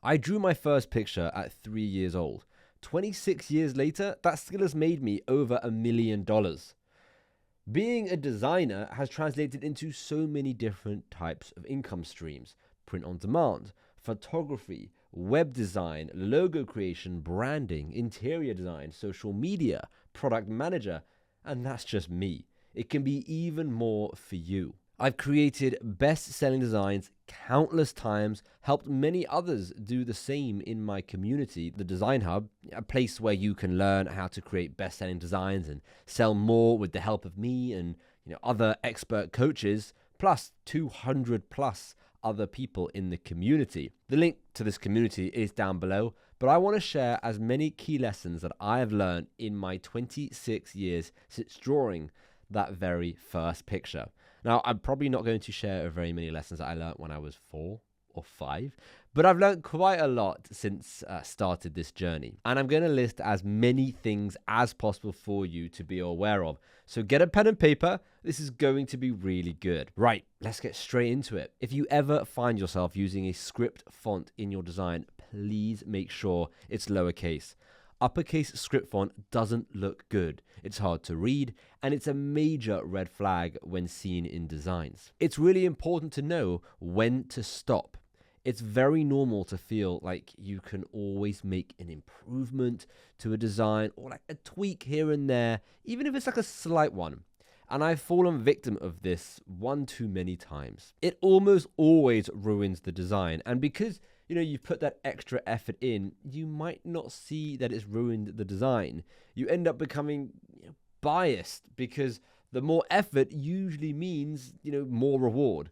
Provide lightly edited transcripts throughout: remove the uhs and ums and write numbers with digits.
I drew my first picture at 3 years old. 26 years later, that skill has made me over $1 million. Being a designer has translated into so many different types of income streams: print on demand, photography, web design, logo creation, branding, interior design, social media, product manager, and that's just me. It can be even more for you. I've created best-selling designs countless times, helped many others do the same in my community, the Design Hub, a place where you can learn how to create best-selling designs and sell more with the help of me and other expert coaches, plus 200 plus other people in the community. The link to this community is down below, but I want to share as many key lessons that I have learned in my 26 years since drawing that very first picture. Now, I'm probably not going to share very many lessons that I learned when I was 4 or 5, but I've learned quite a lot since started this journey. And I'm going to list as many things as possible for you to be aware of. So get a pen and paper. This is going to be really good. Right, let's get straight into it. If you ever find yourself using a script font in your design, please make sure it's lowercase. Uppercase script font doesn't look good. It's hard to read, and it's a major red flag when seen in designs. It's really important to know when to stop. It's very normal to feel like you can always make an improvement to a design or like a tweak here and there, even if it's like a slight one. And I've fallen victim of this one too many times. It almost always ruins the design, and because you've put that extra effort in, you might not see that it's ruined the design. You end up becoming biased because the more effort usually means, more reward.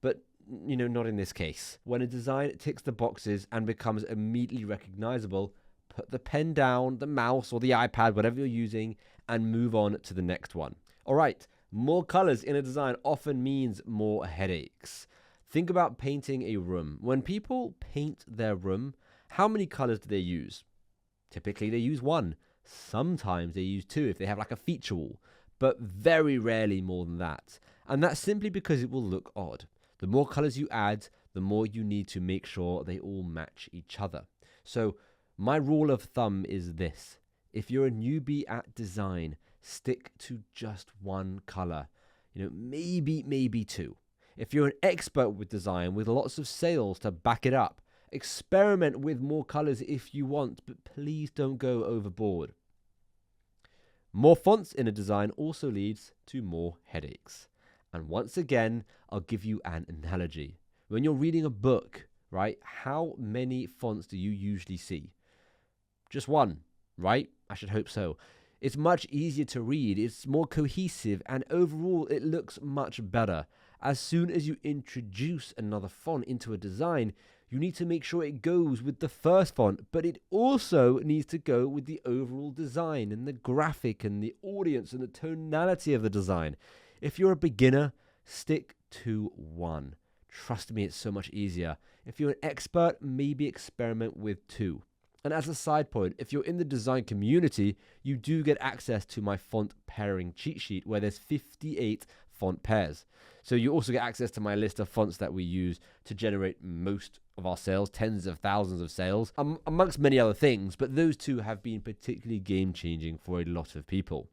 But, not in this case. When a design ticks the boxes and becomes immediately recognizable, put the pen down, the mouse or the iPad, whatever you're using, and move on to the next one. All right, more colors in a design often means more headaches. Think about painting a room. When people paint their room, how many colors do they use? Typically, they use one. Sometimes they use two if they have like a feature wall, but very rarely more than that. And that's simply because it will look odd. The more colors you add, the more you need to make sure they all match each other. So my rule of thumb is this: if you're a newbie at design, stick to just one color. Maybe two. If you're an expert with design with lots of sales to back it up, experiment with more colors if you want, but please don't go overboard. More fonts in a design also leads to more headaches. And once again, I'll give you an analogy. When you're reading a book, right, how many fonts do you usually see? Just one, right? I should hope so. It's much easier to read, it's more cohesive, and overall it looks much better. As soon as you introduce another font into a design, you need to make sure it goes with the first font, but it also needs to go with the overall design and the graphic and the audience and the tonality of the design. If you're a beginner, stick to one. Trust me, it's so much easier. If you're an expert, maybe experiment with two. And as a side point, if you're in the design community, you do get access to my font pairing cheat sheet where there's 58 font pairs. So you also get access to my list of fonts that we use to generate most of our sales, tens of thousands of sales, amongst many other things, but those two have been particularly game-changing for a lot of people.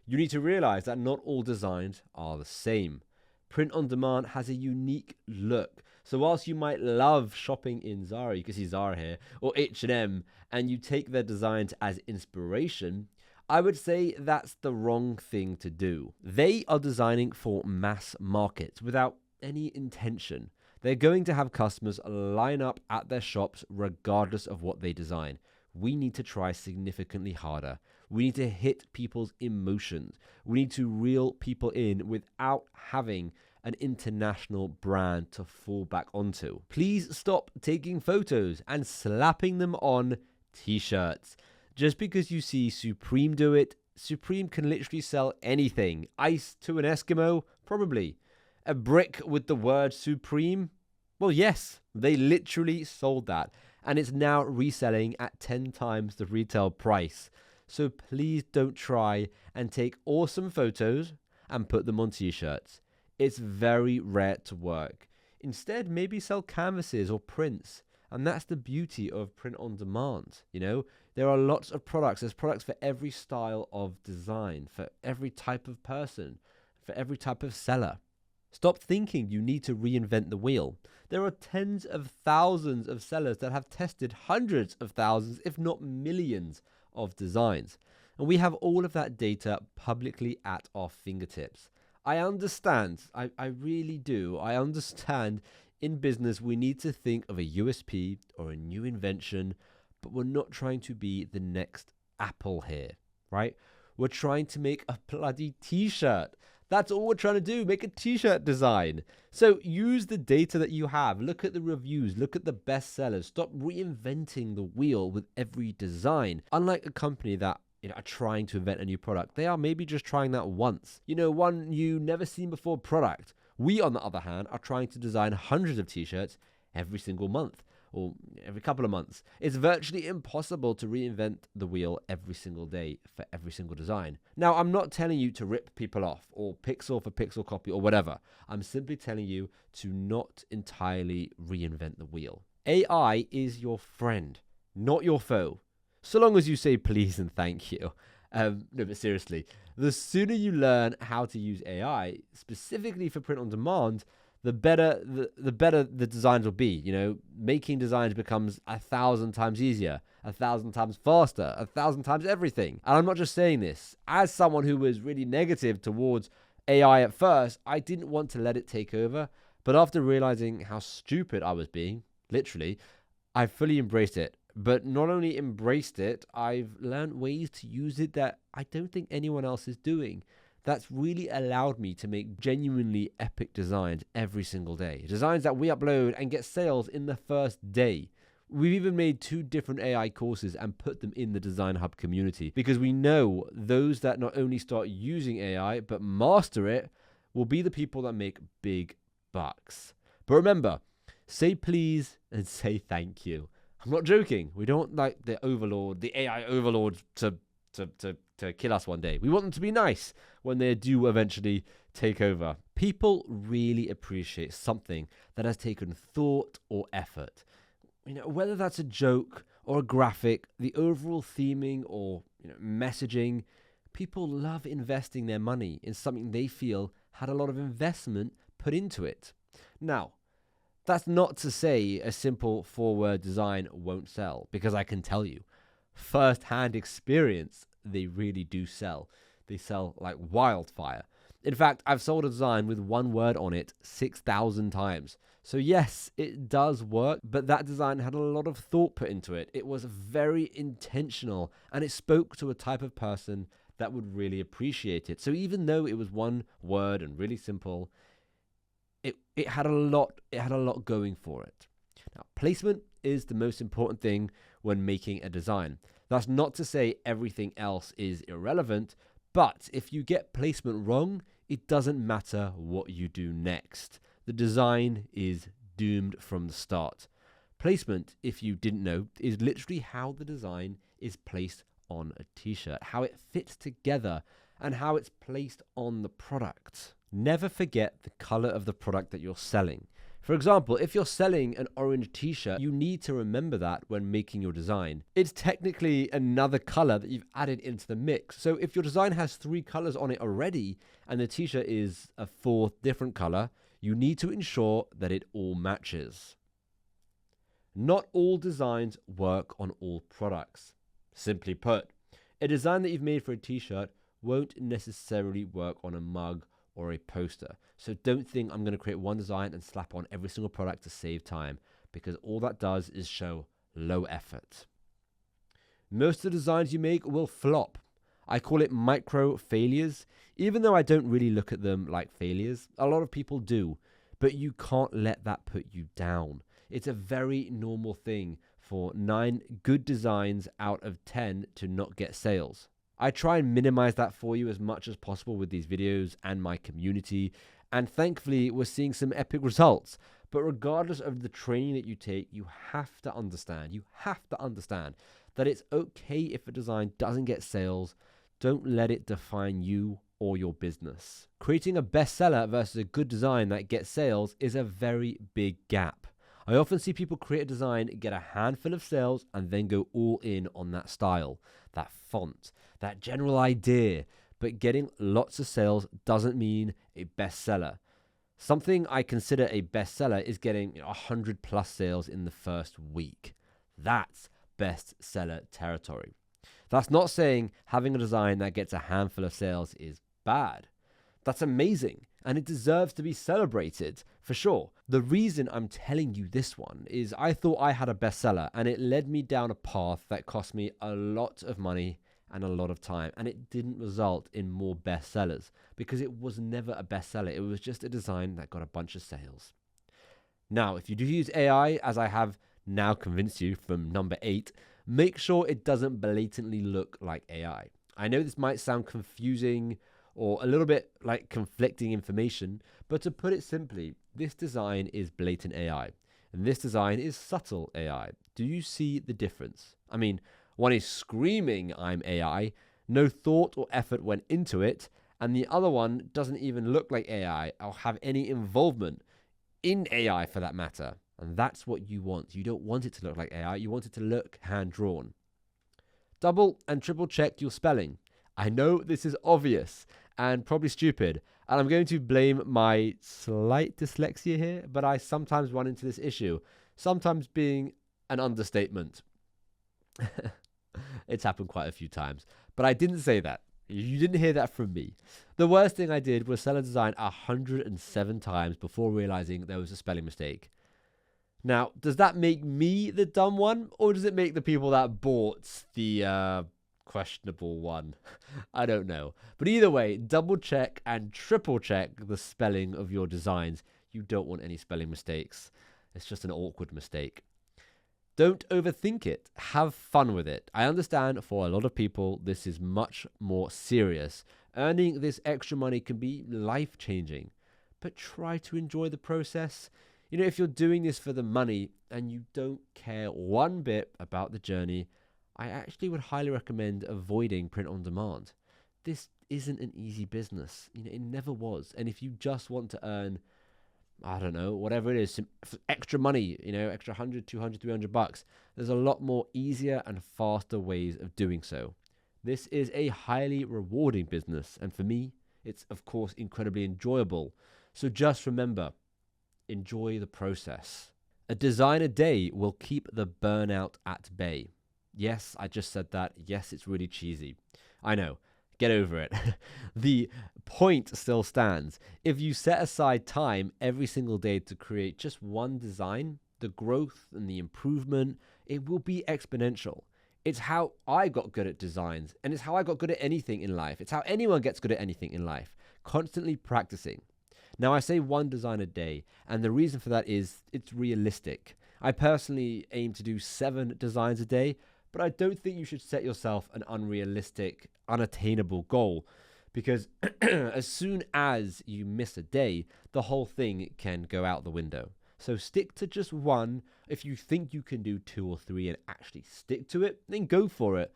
You need to realize that not all designs are the same. Print on demand has a unique look. So whilst you might love shopping in Zara, you can see Zara here, or H&M, and you take their designs as inspiration, I would say that's the wrong thing to do. They are designing for mass markets without any intention. They're going to have customers line up at their shops regardless of what they design. We need to try significantly harder. We need to hit people's emotions. We need to reel people in without having an international brand to fall back onto. Please stop taking photos and slapping them on t-shirts. Just because you see Supreme do it, Supreme can literally sell anything. Ice to an Eskimo? Probably. A brick with the word Supreme? Well, yes, they literally sold that. And it's now reselling at 10 times the retail price. So please don't try and take awesome photos and put them on t-shirts. It's very rare to work. Instead, maybe sell canvases or prints. And that's the beauty of print on demand. There are lots of products. There's products for every style of design, for every type of person, for every type of seller. Stop thinking you need to reinvent the wheel. There are tens of thousands of sellers that have tested hundreds of thousands, if not millions, of designs. And we have all of that data publicly at our fingertips. I understand, I really do. I understand in business we need to think of a USP or a new invention, but we're not trying to be the next Apple here, right? We're trying to make a bloody t-shirt. That's all we're trying to do, make a t-shirt design. So use the data that you have. Look at the reviews, look at the best sellers. Stop reinventing the wheel with every design. Unlike a company that are trying to invent a new product, they are maybe just trying that once. One new never seen before product. We, on the other hand, are trying to design hundreds of t-shirts every single month or every couple of months. It's virtually impossible to reinvent the wheel every single day for every single design. Now, I'm not telling you to rip people off or pixel for pixel copy or whatever. I'm simply telling you to not entirely reinvent the wheel. AI is your friend, not your foe. So long as you say please and thank you. No, but seriously, the sooner you learn how to use AI, specifically for print on demand, the better the designs will be. Making designs becomes 1,000 times easier, 1,000 times faster, 1,000 times everything. And I'm not just saying this. As someone who was really negative towards AI at first, I didn't want to let it take over. But after realizing how stupid I was being, literally, I fully embraced it. But not only embraced it, I've learned ways to use it that I don't think anyone else is doing. That's really allowed me to make genuinely epic designs every single day. Designs that we upload and get sales in the first day. We've even made 2 different AI courses and put them in the Design Hub community because we know those that not only start using AI but master it will be the people that make big bucks. But remember, say please and say thank you. I'm not joking. We don't like the overlord, the AI overlord to kill us one day. We want them to be nice when they do eventually take over. People really appreciate something that has taken thought or effort. Whether that's a joke or a graphic, the overall theming or messaging, people love investing their money in something they feel had a lot of investment put into it. Now, that's not to say a simple 4-word design won't sell, because I can tell you, first-hand experience, they really do sell. They sell like wildfire. In fact, I've sold a design with 1 word on it 6,000 times. So yes, it does work, but that design had a lot of thought put into it. It was very intentional, and it spoke to a type of person that would really appreciate it. So even though it was 1 word and really simple, it had a lot going for it. Now, placement is the most important thing when making a design. That's not to say everything else is irrelevant, but if you get placement wrong, it doesn't matter what you do next. The design is doomed from the start. Placement, if you didn't know, is literally how the design is placed on a t-shirt, how it fits together, and how it's placed on the product. Never forget the color of the product that you're selling. For example, if you're selling an orange t-shirt, you need to remember that when making your design. It's technically another color that you've added into the mix. So if your design has 3 colors on it already and the t-shirt is a 4th different color, you need to ensure that it all matches. Not all designs work on all products. Simply put, a design that you've made for a t-shirt won't necessarily work on a mug or a poster. So don't think I'm going to create 1 design and slap on every single product to save time, because all that does is show low effort. Most of the designs you make will flop. I call it micro failures, even though I don't really look at them like failures. A lot of people do, but you can't let that put you down. It's a very normal thing for 9 good designs out of 10 to not get sales. I try and minimize that for you as much as possible with these videos and my community, and thankfully we're seeing some epic results. But regardless of the training that you take, you have to understand that it's okay if a design doesn't get sales. Don't let it define you or your business. Creating a bestseller versus a good design that gets sales is a very big gap. I often see people create a design, get a handful of sales, and then go all in on that style, that font, that general idea. But getting lots of sales doesn't mean a bestseller. Something I consider a bestseller is getting 100 plus sales in the first week. That's bestseller territory. That's not saying having a design that gets a handful of sales is bad. That's amazing, and it deserves to be celebrated, for sure. The reason I'm telling you this one is I thought I had a bestseller, and it led me down a path that cost me a lot of money and a lot of time, and it didn't result in more bestsellers because it was never a bestseller. It was just a design that got a bunch of sales. Now, if you do use AI, as I have now convinced you from number 8, make sure it doesn't blatantly look like AI. I know this might sound confusing or a little bit like conflicting information, but to put it simply, this design is blatant AI, and this design is subtle AI. Do you see the difference? I mean, one is screaming, "I'm AI," no thought or effort went into it, and the other one doesn't even look like AI or have any involvement in AI for that matter. And that's what you want. You don't want it to look like AI, you want it to look hand-drawn. Double and triple check your spelling. I know this is obvious and probably stupid, and I'm going to blame my slight dyslexia here, but I sometimes run into this issue, sometimes being an understatement. It's happened quite a few times, but I didn't say that. You didn't hear that from me. The worst thing I did was sell a design 107 times before realizing there was a spelling mistake. Now, does that make me the dumb one, or does it make the people that bought the questionable one? I don't know. But either way, double check and triple check the spelling of your designs. You don't want any spelling mistakes. It's just an awkward mistake. Don't overthink it. Have fun with it. I understand for a lot of people, this is much more serious. Earning this extra money can be life-changing, but try to enjoy the process. If you're doing this for the money and you don't care one bit about the journey, I actually would highly recommend avoiding print on demand. This isn't an easy business. It never was. And if you just want to earn, I don't know, whatever it is, some extra money, extra 100, 200, 300 bucks, there's a lot more easier and faster ways of doing so. This is a highly rewarding business. And for me, it's of course incredibly enjoyable. So just remember, enjoy the process. A design a day will keep the burnout at bay. Yes, I just said that. Yes, it's really cheesy. I know. Get over it. The point still stands. If you set aside time every single day to create just one design, the growth and the improvement, it will be exponential. It's how I got good at designs, and it's how I got good at anything in life. It's how anyone gets good at anything in life. Constantly practicing. Now, I say one design a day, and the reason for that is it's realistic. I personally aim to do 7 designs a day, but I don't think you should set yourself an unrealistic, unattainable goal, because as soon as you miss a day, the whole thing can go out the window. So stick to just one. If you think you can do 2 or 3 and actually stick to it, then go for it.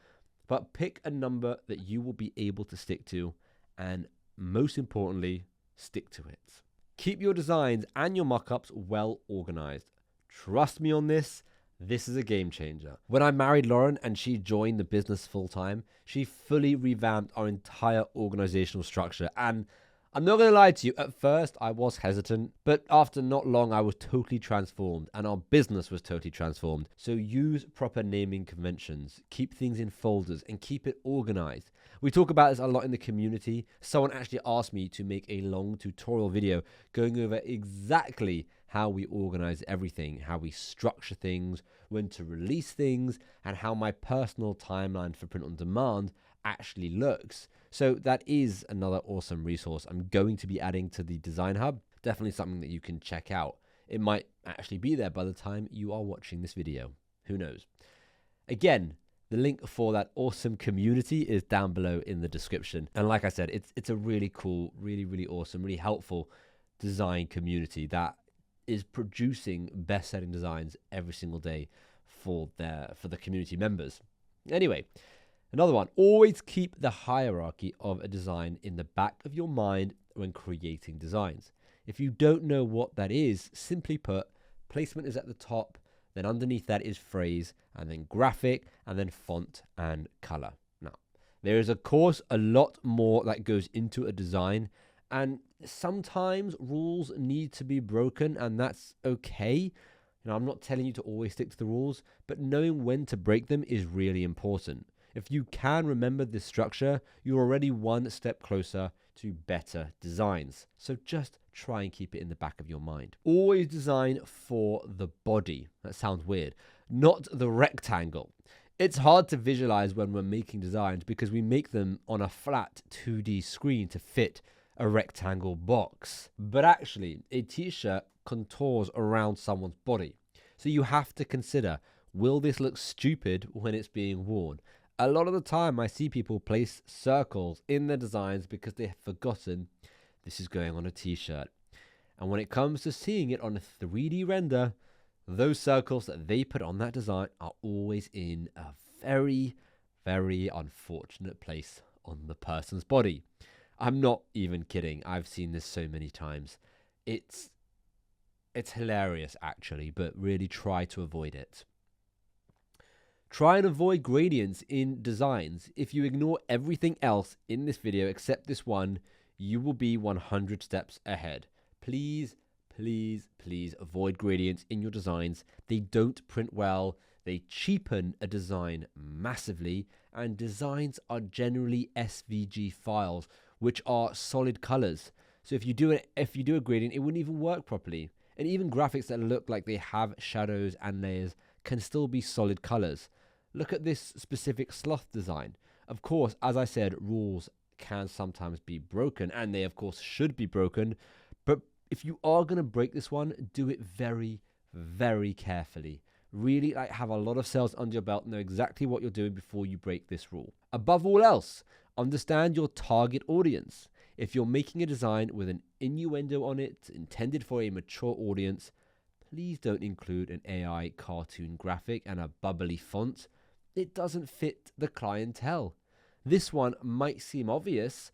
But pick a number that you will be able to stick to, and most importantly, stick to it. Keep your designs and your mockups well organized. Trust me on this. This is a game changer. When I married Lauren and she joined the business full time, she fully revamped our entire organizational structure. And I'm not going to lie to you, at first I was hesitant, but after not long I was totally transformed and our business was totally transformed. So use proper naming conventions, keep things in folders and keep it organized. We talk about this a lot in the community. Someone actually asked me to make a long tutorial video going over exactly how we organize everything, how we structure things, when to release things, and how my personal timeline for print on demand actually looks. So that is another awesome resource I'm going to be adding to the Design Hub. Definitely something that you can check out. It might actually be there by the time you are watching this video. Who knows? Again, the link for that awesome community is down below in the description. And like I said, it's a really cool, really, really awesome, really helpful design community that is producing best-selling designs every single day for the community members. Anyway, another one, always keep the hierarchy of a design in the back of your mind when creating designs. If you don't know what that is, simply put, Placement is at the top, then underneath that is phrase, and then graphic, and then font and color. Now, there is of course a lot more that goes into a design, and sometimes rules need to be broken, and that's okay. I'm not telling you to always stick to the rules, but knowing when to break them is really important. If you can remember this structure, you're already one step closer to better designs. So just try and keep it in the back of your mind. Always design for the body. That sounds weird. Not the rectangle. It's hard to visualize when we're making designs because we make them on a flat 2D screen to fit a rectangle box. But actually, a t-shirt contours around someone's body. So you have to consider, will this look stupid when it's being worn? A lot of the time I see people place circles in their designs because they have forgotten this is going on a t-shirt. And when it comes to seeing it on a 3D render, those circles that they put on that design are always in a very, very unfortunate place on the person's body. I'm not even kidding. I've seen this so many times. It's hilarious actually, but really try to avoid it. Try and avoid gradients in designs. If you ignore everything else in this video except this one, you will be 100 steps ahead. Please, please, please avoid gradients in your designs. They don't print well. They cheapen a design massively, and designs are generally SVG files, which are solid colors. So if you do a gradient, it wouldn't even work properly. And even graphics that look like they have shadows and layers can still be solid colors. Look at this specific sloth design. Of course, as I said, rules can sometimes be broken, and they of course should be broken. But if you are going to break this one, do it very, very carefully. Really have a lot of sales under your belt, know exactly what you're doing before you break this rule. Above all else, understand your target audience. If you're making a design with an innuendo on it intended for a mature audience, please don't include an AI cartoon graphic and a bubbly font. It doesn't fit the clientele. This one might seem obvious,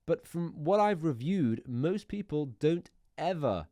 but from what I've reviewed, most people don't ever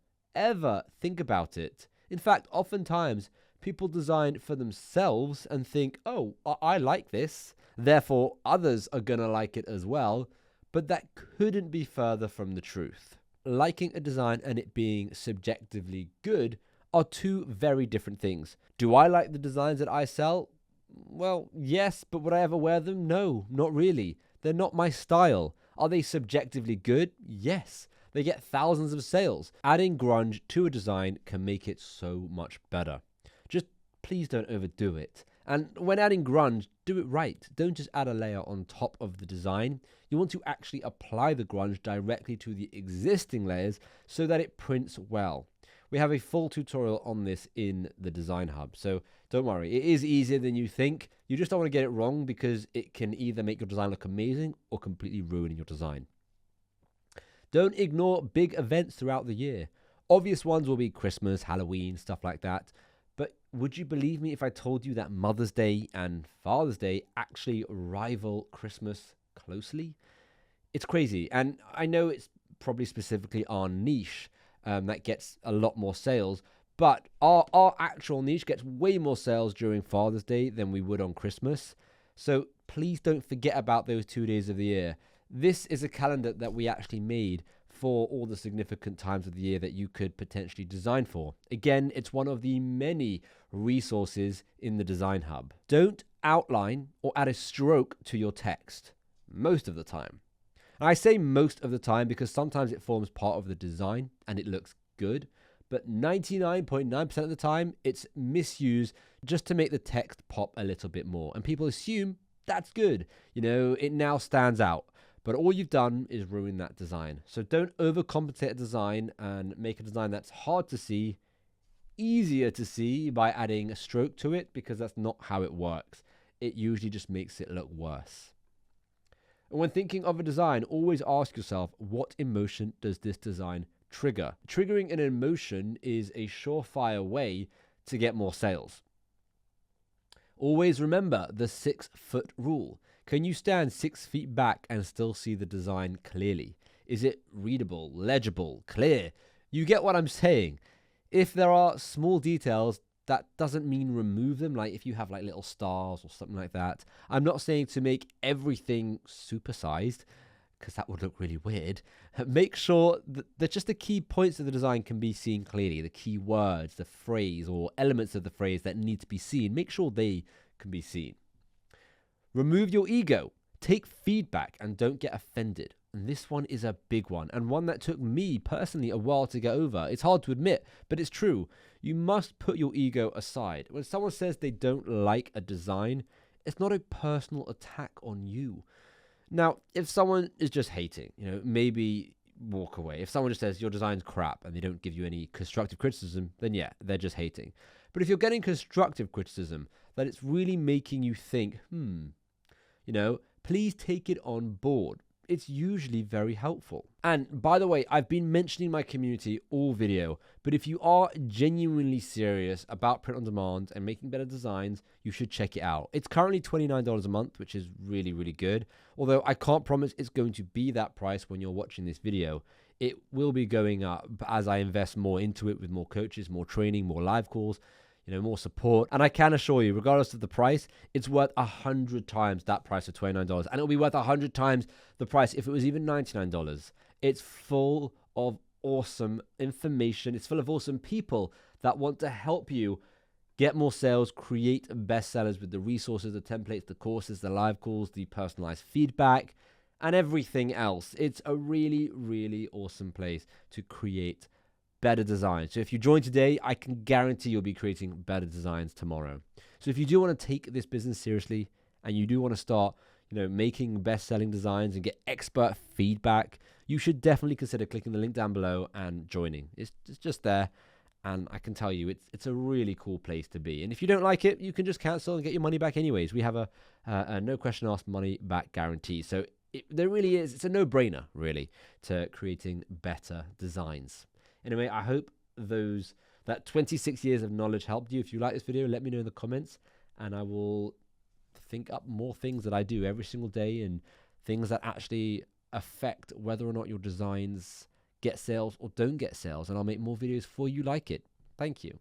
think about it. In fact, oftentimes people design for themselves and think, oh, I like this, therefore others are gonna like it as well. But that couldn't be further from the truth. Liking a design and it being subjectively good are two very different things. Do I like the designs that I sell? Well, yes, but would I ever wear them? No, not really. They're not my style. Are they subjectively good? Yes. They get thousands of sales. Adding grunge to a design can make it so much better. Just please don't overdo it. And when adding grunge, do it right. Don't just add a layer on top of the design. You want to actually apply the grunge directly to the existing layers so that it prints well. We have a full tutorial on this in the Design Hub, so don't worry. It is easier than you think. You just don't want to get it wrong because it can either make your design look amazing or completely ruin your design. Don't ignore big events throughout the year. Obvious ones will be Christmas, Halloween, stuff like that. But would you believe me if I told you that Mother's Day and Father's Day actually rival Christmas closely? It's crazy. And I know it's probably specifically our niche that gets a lot more sales, but our actual niche gets way more sales during Father's Day than we would on Christmas. So please don't forget about those 2 days of the year. This is a calendar that we actually made for all the significant times of the year that you could potentially design for. Again, it's one of the many resources in the Design Hub. Don't outline or add a stroke to your text most of the time. And I say most of the time because sometimes it forms part of the design and it looks good, but 99.9% of the time it's misused just to make the text pop a little bit more. And people assume that's good. It now stands out. But all you've done is ruin that design. So don't overcomplicate a design and make a design that's hard to see, easier to see by adding a stroke to it, because that's not how it works. It usually just makes it look worse. And when thinking of a design, always ask yourself, what emotion does this design trigger? Triggering an emotion is a surefire way to get more sales. Always remember the 6-foot rule. Can you stand 6 feet back and still see the design clearly? Is it readable, legible, clear? You get what I'm saying. If there are small details, that doesn't mean remove them. Like if you have like little stars or something like that. I'm not saying to make everything supersized, because that would look really weird. Make sure that just the key points of the design can be seen clearly. The key words, the phrase, or elements of the phrase that need to be seen. Make sure they can be seen. Remove your ego. Take feedback and don't get offended. And this one is a big one, and one that took me personally a while to get over. It's hard to admit, but it's true. You must put your ego aside. When someone says they don't like a design, it's not a personal attack on you. Now, if someone is just hating, maybe walk away. If someone just says your design's crap and they don't give you any constructive criticism, then yeah, they're just hating. But if you're getting constructive criticism, that it's really making you think, please take it on board. It's usually very helpful. And by the way, I've been mentioning my community all video, but if you are genuinely serious about print on demand and making better designs, you should check it out. It's currently $29 a month, which is really, really good. Although I can't promise it's going to be that price when you're watching this video. It will be going up as I invest more into it with more coaches, more training, more live calls, more support. And I can assure you, regardless of the price, it's worth 100 times that price of $29. And it'll be worth 100 times the price if it was even $99. It's full of awesome information. It's full of awesome people that want to help you get more sales, create bestsellers with the resources, the templates, the courses, the live calls, the personalized feedback, and everything else. It's a really, really awesome place to create better designs. So if you join today, I can guarantee you'll be creating better designs tomorrow. So if you do want to take this business seriously and you do want to start, making best-selling designs and get expert feedback, you should definitely consider clicking the link down below and joining. It's just there, and I can tell you it's a really cool place to be. And if you don't like it, you can just cancel and get your money back anyways. We have a no question asked money back guarantee. So there really is, it's a no-brainer really to creating better designs. Anyway, I hope that 26 years of knowledge helped you. If you like this video, let me know in the comments, and I will think up more things that I do every single day and things that actually affect whether or not your designs get sales or don't get sales, and I'll make more videos for you like it. Thank you.